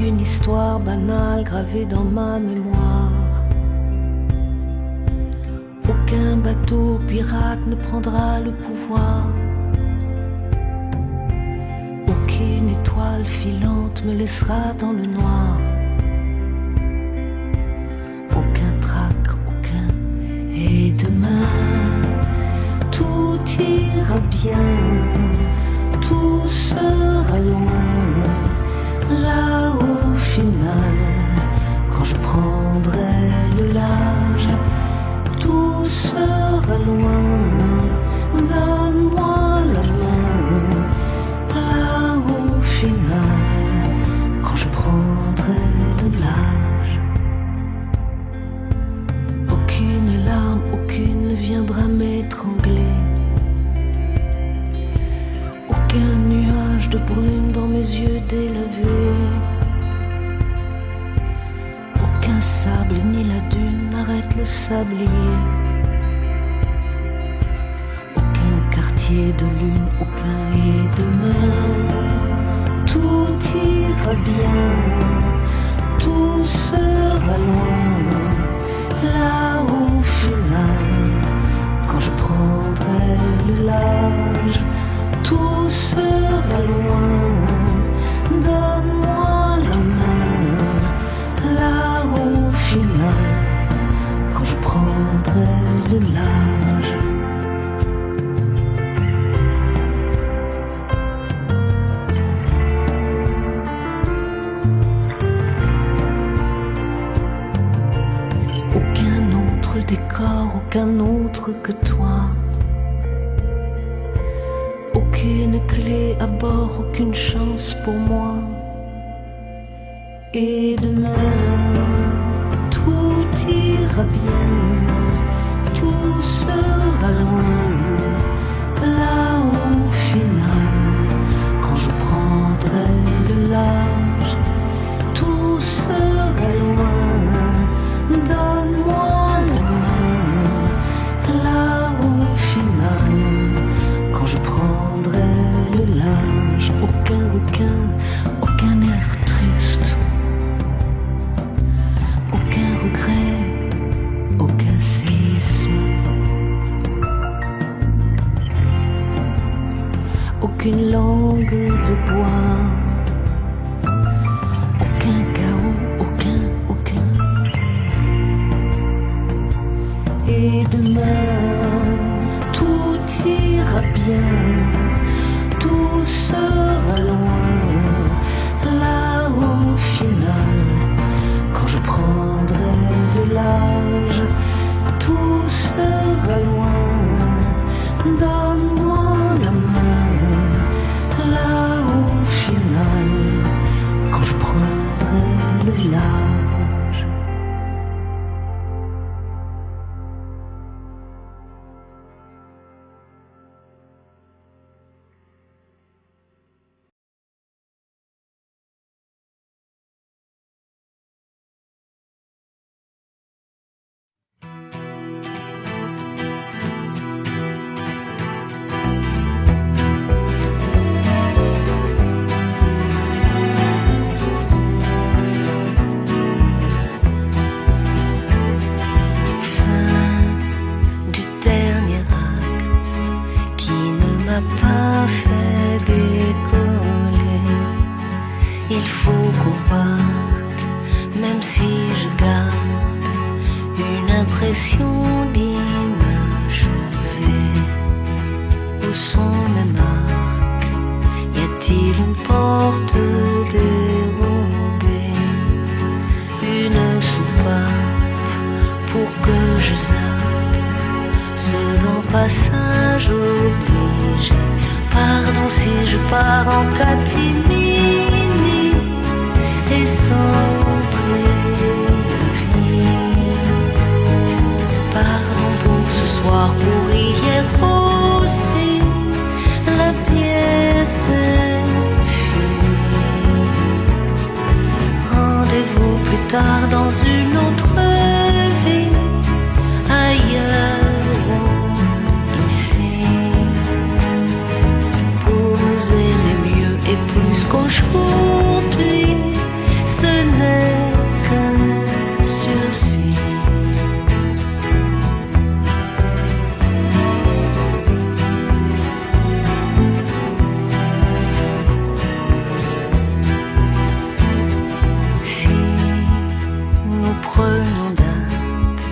Aucune histoire banale gravée dans ma mémoire. Aucun bateau pirate ne prendra le pouvoir. Aucune étoile filante me laissera dans le noir. Aucun trac, aucun. Et demain, tout ira bien, tout sera loin. Là au final, quand je prendrai le large, tout sera loin. Donne-moi la main. Là au final, quand je prendrai le large, aucune larme, aucune ne viendra m'étrangler. Aucun nuage de brume dans mes yeux délavés. Aucun sable ni la dune n'arrête le sablier. Aucun quartier de lune, aucun et demain. Tout ira bien, tout sera loin. Là au final, quand je prendrai le large, tout sera loin. Donne-moi la main. Là au final, quand je prendrai le large. Aucun autre décor, aucun autre que toi. Aucune clé à bord, aucune chance pour moi. Et demain, tout ira bien, tout sera loin. Là au final, quand je prendrai le large, tout sera loin. Donne-moi la main. Là au final, quand je prendrai le large, aucun requin, aucun air triste, aucun regret, aucun séisme, aucune langue de bois, aucun chaos, aucun. Et demain, tout ira bien, tout sera loin. Là au final, quand je prendrai le large, tout sera loin. Donne-moi la main. Là au final, quand je prendrai le large. Pas fait décoller. Il faut qu'on parte, même si je garde une impression d'inachevé. Où sont mes marques? Y a-t-il une porte dérobée? Une soupape pour que je zappe selon passage obligé. Pardon si je pars en catimini et sans prévenir. Pardon pour ce soir, pour hier aussi. La pièce est finie. Rendez-vous plus tard dans une autre vie, ailleurs. Ici, pour nous aimer mieux et plus qu'au prenions date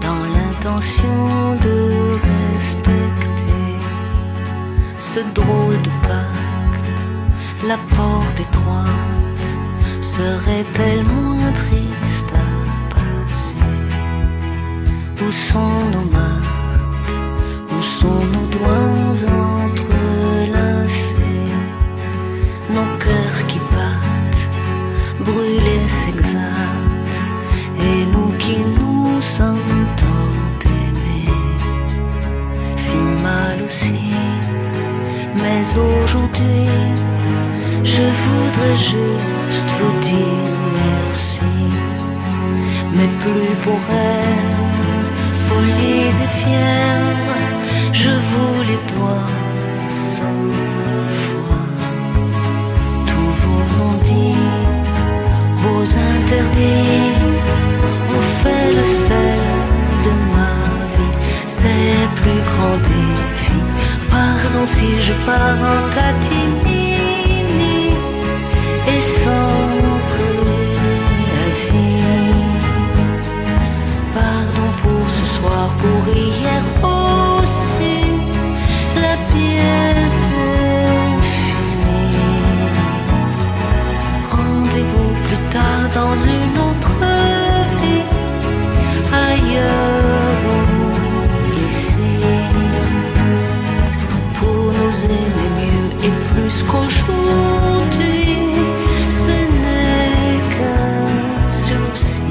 dans l'intention de respecter ce drôle de pacte. La porte étroite serait-elle moins triste à passer? Où sont nos marques? Où sont nos doigts entrelacés? Nos cœurs qui battent, brûlés s'exaltent, et nous qui nous sommes tant aimés, si mal aussi. Mais aujourd'hui, je voudrais juste vous dire merci, mais plus pour elle, folies et fièvres, je vous les dois 100 fois. Tous vos non-dits, vos interdits ont fait le sel de ma vie, ces plus grands défis. Pardon si je pars en catimini et sans préavis. Pardon pour ce soir, pour hier aussi. La pièce est finie. Rendez-vous plus tard dans une autre vie, ailleurs ou ici, pour nous aimer mieux et plus qu'aujourd'hui. Ce n'est qu'un sursis.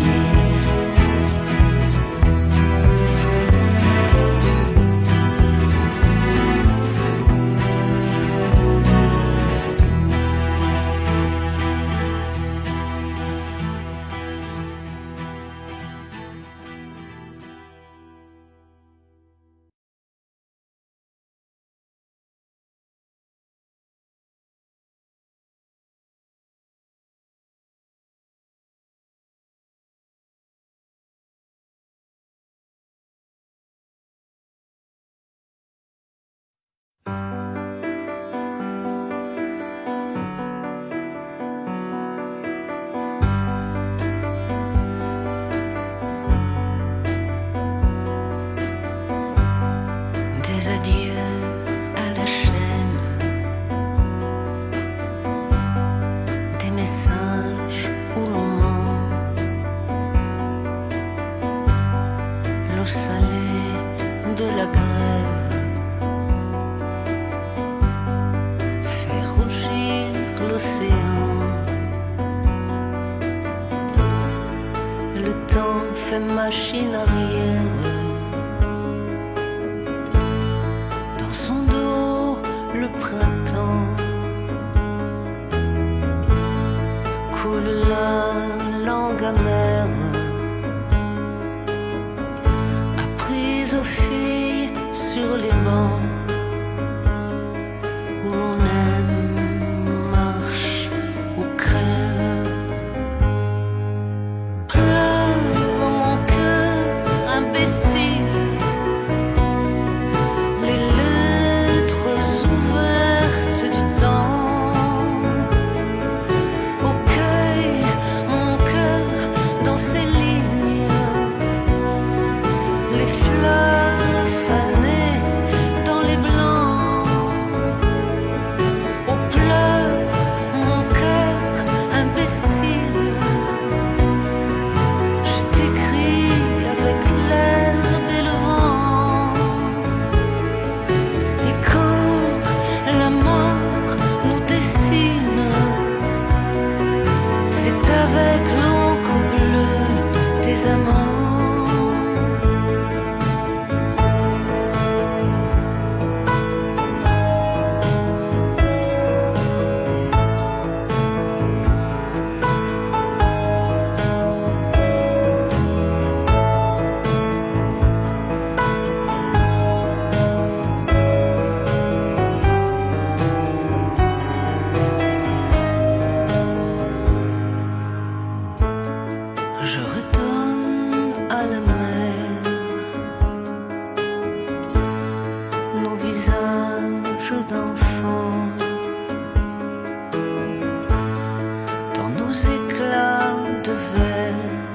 Des adieux à la chaîne, des messages où l'on ment, l'eau salée de la grève fait rougir l'océan. Le temps fait machine arrière. Dans son dos, le printemps coule la langue amère, apprise aux filles sur les bancs où l'on aime, marche ou crève. Pleure mon cœur imbécile, les lettres ouvertes du temps. Au cueil mon cœur dans ses lignes, les fleurs fanées dans les blancs. Au pleure mon cœur imbécile, je t'écris avec l'herbe et le vent. Et quand la mort nous dessine, c'est avec l'encre bleue des amants. Je redonne à la mer nos visages d'enfants, dans nos éclats de verre,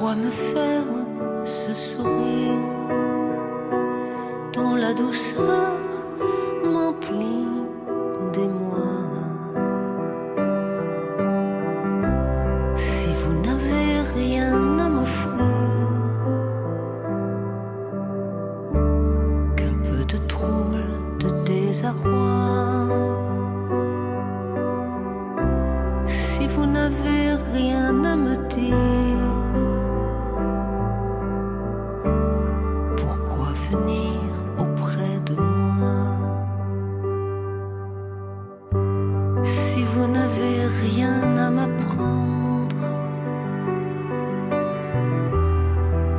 Pourquoi me faire ce sourire dont la douceur m'emplit d'émoi? Si vous n'avez rien à m'offrir qu'un peu de trouble, de désarroi, si vous n'avez rien à me dire, pourquoi venir auprès de moi? Si vous n'avez rien à m'apprendre,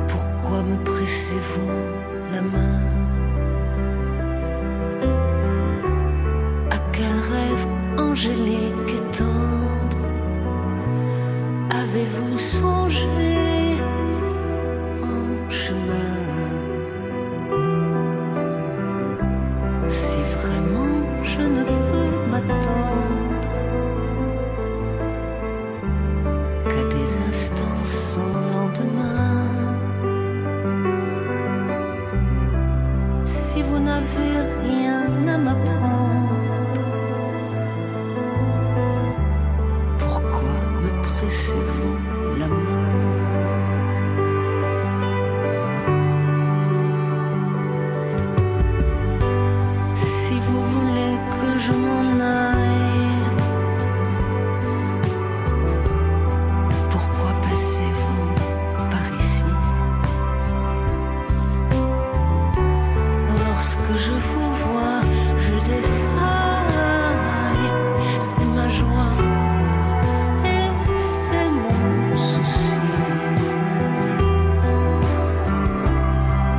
pourquoi me pressez-vous la main? À quel rêve angélique et tendre avez-vous songé en chemin? Si vraiment je ne peux m'attendre qu'à des instants sans lendemain, si vous n'avez rien à m'apprendre, pourquoi me pressez-vous la main? Si vous voulez que je m'en aille, pourquoi passez-vous par ici? Lorsque je vous vois, je défaille. C'est ma joie et c'est mon souci.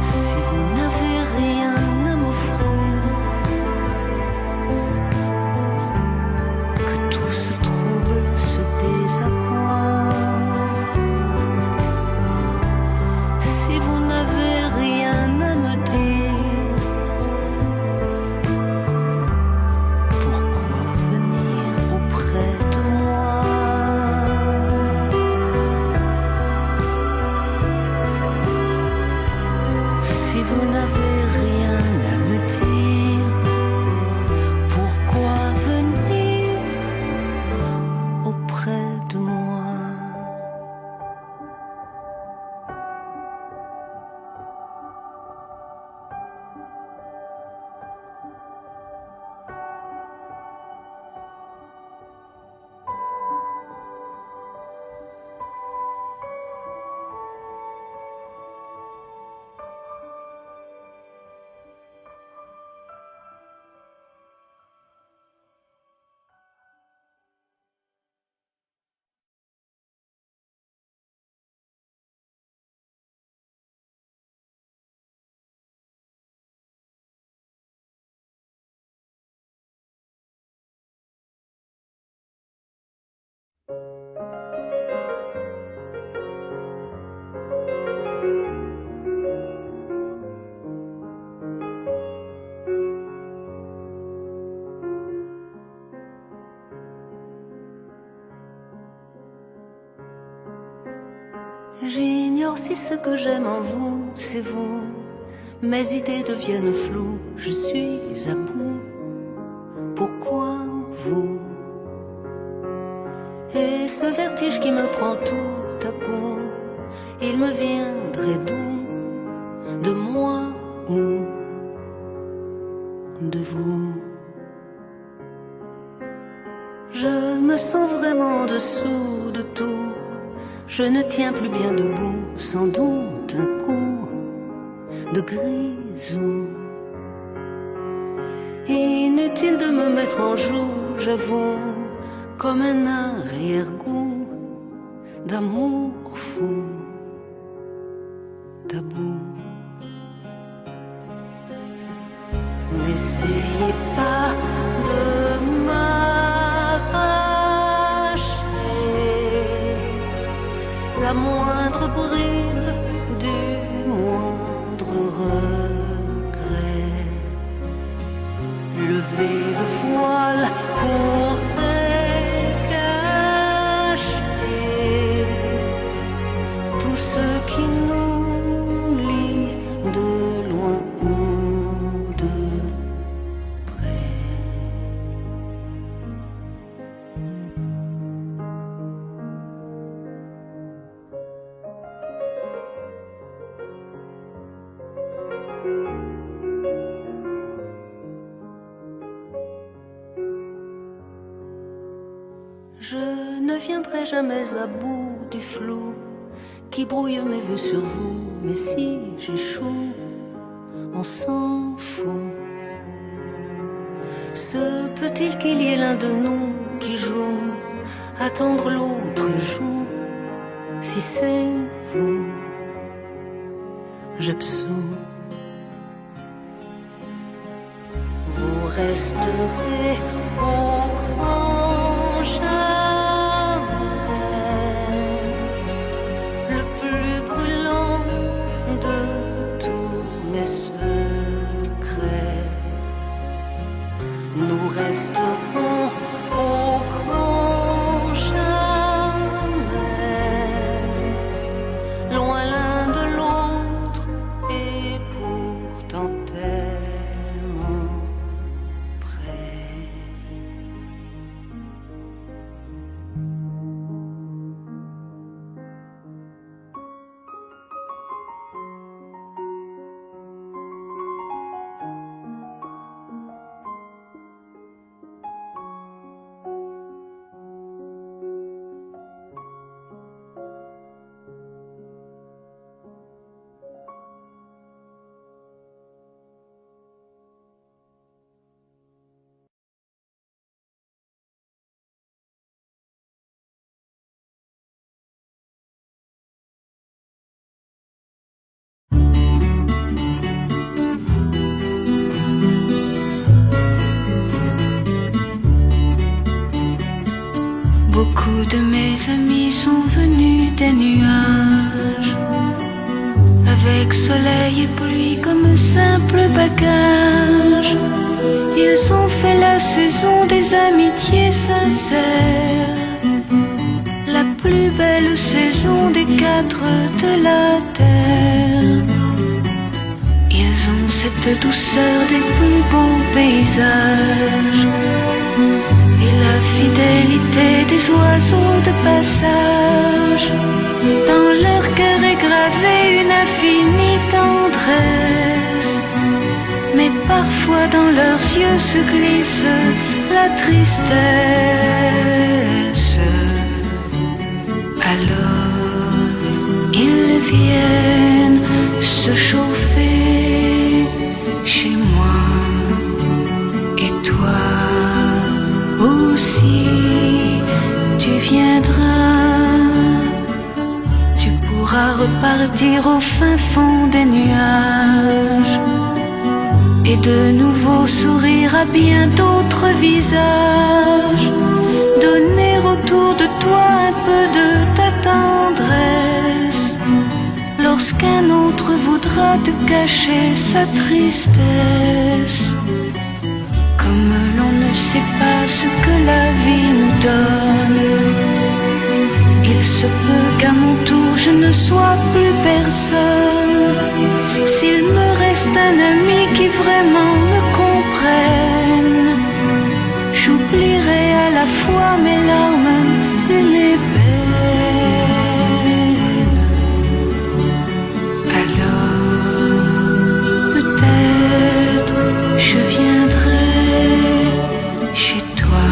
Si vous n'avez rien à m'offrir, que tout se trouble, se désarroi. Si vous n'avez rien à me dire, pourquoi venir auprès de moi? Si vous n'avez rien à me dire, pourquoi venir auprès de moi? J'ignore si ce que j'aime en vous, c'est vous. Mes idées deviennent floues, je suis à bout. Pourquoi vous? Et ce vertige qui me prend tout à coup, il me viendrait d'où? De moi ou de vous? Je me sens vraiment dessous de tout. Je ne tiens plus bien debout, sans doute un coup de grisou. Inutile de me mettre en joue, j'avoue, comme un arrière-goût d'amour fou, tabou. N'essayez pas de m'arracher la moindre bribe du moindre regret. Levez le voile pour dégager tout ce n'arriverai jamais à bout du flou qui brouille mes vues sur vous. Mais si j'échoue, on s'en fout. Se peut-il qu'il y ait l'un de nous qui joue à tendre l'autre joue? Si c'est vous, j'absous. Vous resterez au grand jamais, le plus brûlant de tous mes secrets. Nous resterons au grand jamais, loin l'un de l'autre et pourtant tellement près. Beaucoup de mes amis sont venus des nuages, avec soleil et pluie comme simple bagage. Ils ont fait la saison des amitiés sincères, la plus belle saison des quatre de la terre. Ils ont cette douceur des plus beaux paysages et la fidélité des oiseaux de passage. Dans leur cœur est gravée une infinie tendresse, mais parfois dans leurs yeux se glisse la tristesse. Alors ils viennent se chauffer chez moi, et toi aussi tu viendras. Tu pourras repartir au fin fond des nuages et de nouveau sourire à bien d'autres visages, donner autour de toi un peu de ta tendresse lorsqu'un autre voudra te cacher sa tristesse. Comme l'on ne sait pas ce que la vie nous donne, il se peut qu'à mon tour je ne sois plus personne. S'il me reste un ami qui vraiment me comprenne, j'oublierai à la fois mes larmes et mes peines. Alors peut-être je viendrai chez toi,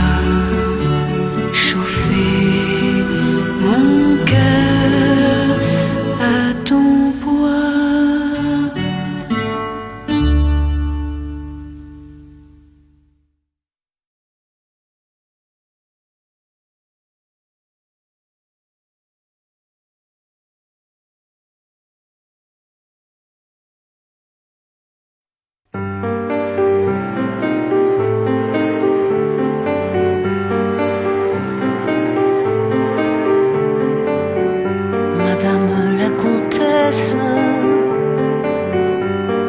chauffer mon cœur à ton bois. Madame la comtesse,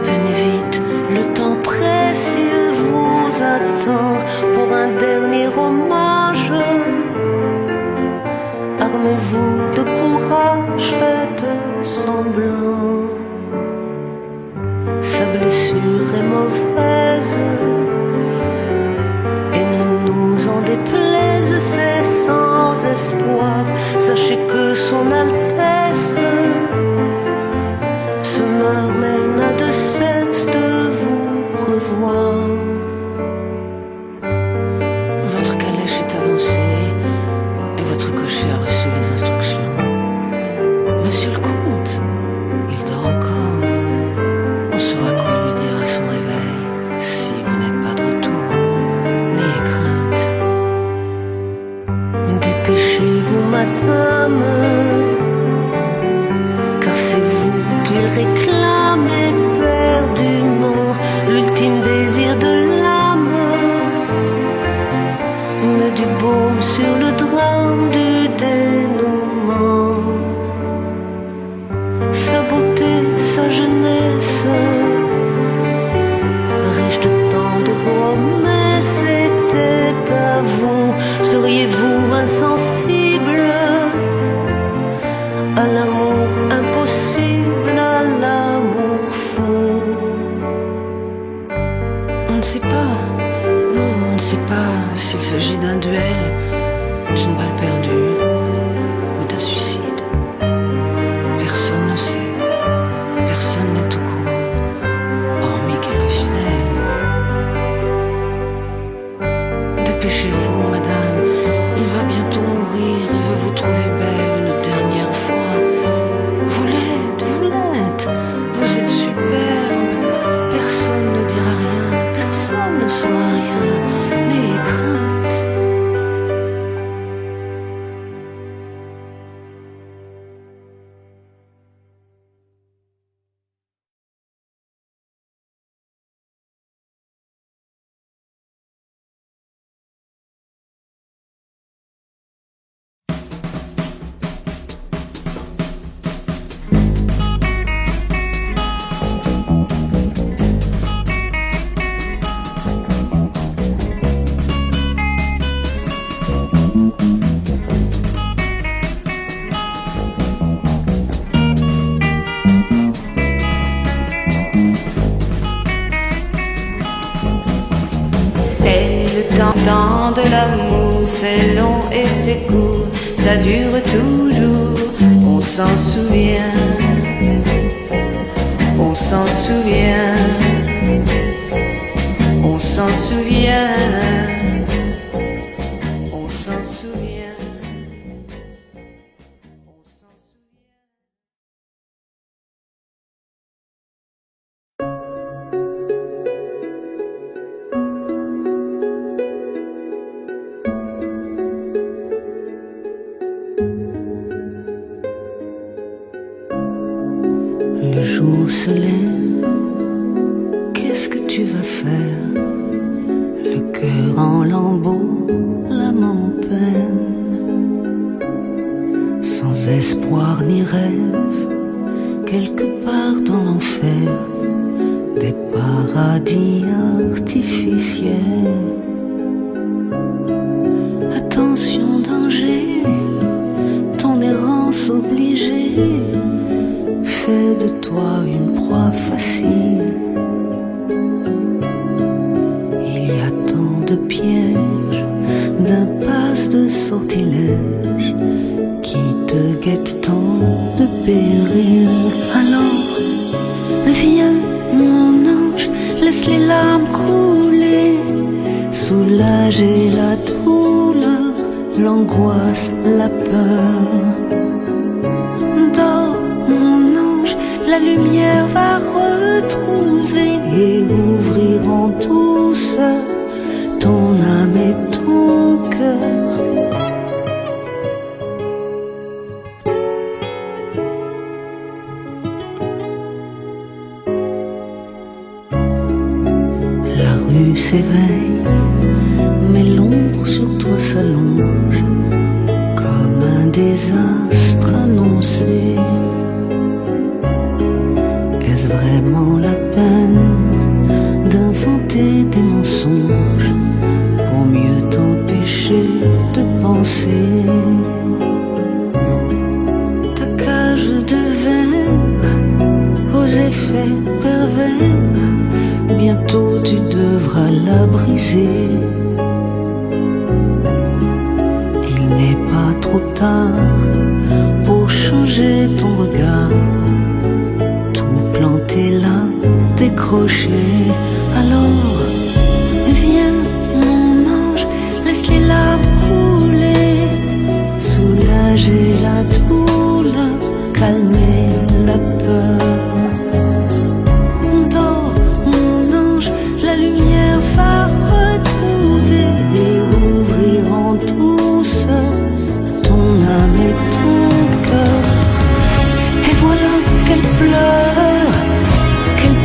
venez vite, le temps presse, il vous attend pour un dernier hommage. Armez-vous de courage, faites semblant. Sa blessure est mauvaise et ne nous en déplaise, c'est sans espoir. Sachez que son Altesse se meurt mais n'a de cesse de vous revoir. Votre calèche est avancée et votre cocher a à l'amour impossible, à l'amour fou. On ne sait pas, non, on ne sait pas s'il s'agit d'un duel, d'une balle perdue ou d'un suicide. Personne ne sait, personne n'est au courant, hormis quelques fidèles. Dépêchez-vous, madame, il va bientôt mourir et veut vous trouver belle une dernière fois. Vous l'êtes, vous êtes superbe, personne ne dira rien, personne ne saura rien, n'ayez crainte. C'est le temps de l'amour, c'est long et c'est court, ça dure toujours, on s'en souvient, on s'en souvient, on s'en souvient, on s'en souvient, on s'en souvient. Le jour se lève, qu'est-ce que tu vas faire? Le cœur en lambeaux, l'âme en peine, sans espoir ni rêve, quelque part dans l'enfer, des paradis artificiels. Attention, danger, ton errance obligée fait de toi une proie facile. Il y a tant de pièges, d'impasses, de sortilèges qui te guettent tant de périls. Alors, viens, mon ange, laisse les larmes couler, soulager la douleur, l'angoisse, la peur. La lumière va retrouver et ouvrir en douceur ton âme et ton cœur. La rue s'éveille, mais l'ombre sur toi s'allonge comme un désastre annoncé. Est-ce vraiment la peine d'inventer des mensonges pour mieux t'empêcher de penser? Ta cage de verre aux effets pervers, bientôt tu devras la briser. Il n'est pas trop tard pour changer ton regard, planté là, décroché. Alors, viens, mon ange, laisse les larmes couler, soulager la douleur, calmer la peur. Dors, mon ange, la lumière va retrouver et ouvrir en douceur ton âme et ton cœur. Et voilà qu'elle pleure,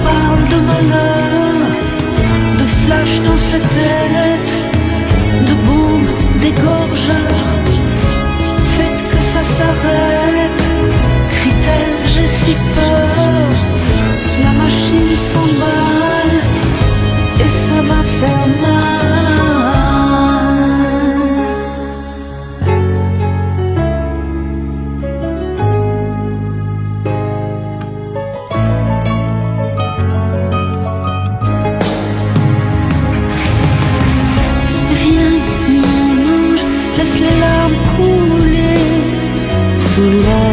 parle de malheur, de flash dans sa tête, de bombes, d'égorgeurs. Faites que ça s'arrête, crie-t-elle, j'ai si peur. La machine s'emballe et ça va faire mal.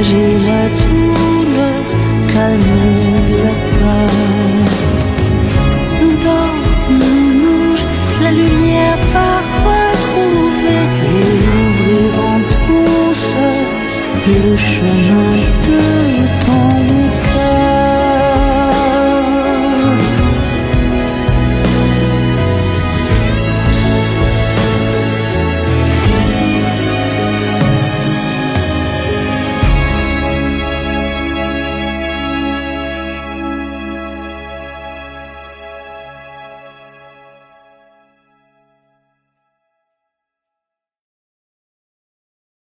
Imagine tout le calme et la peur. Nous dormons, la lumière va retrouver et ouvrirons tous le chemin de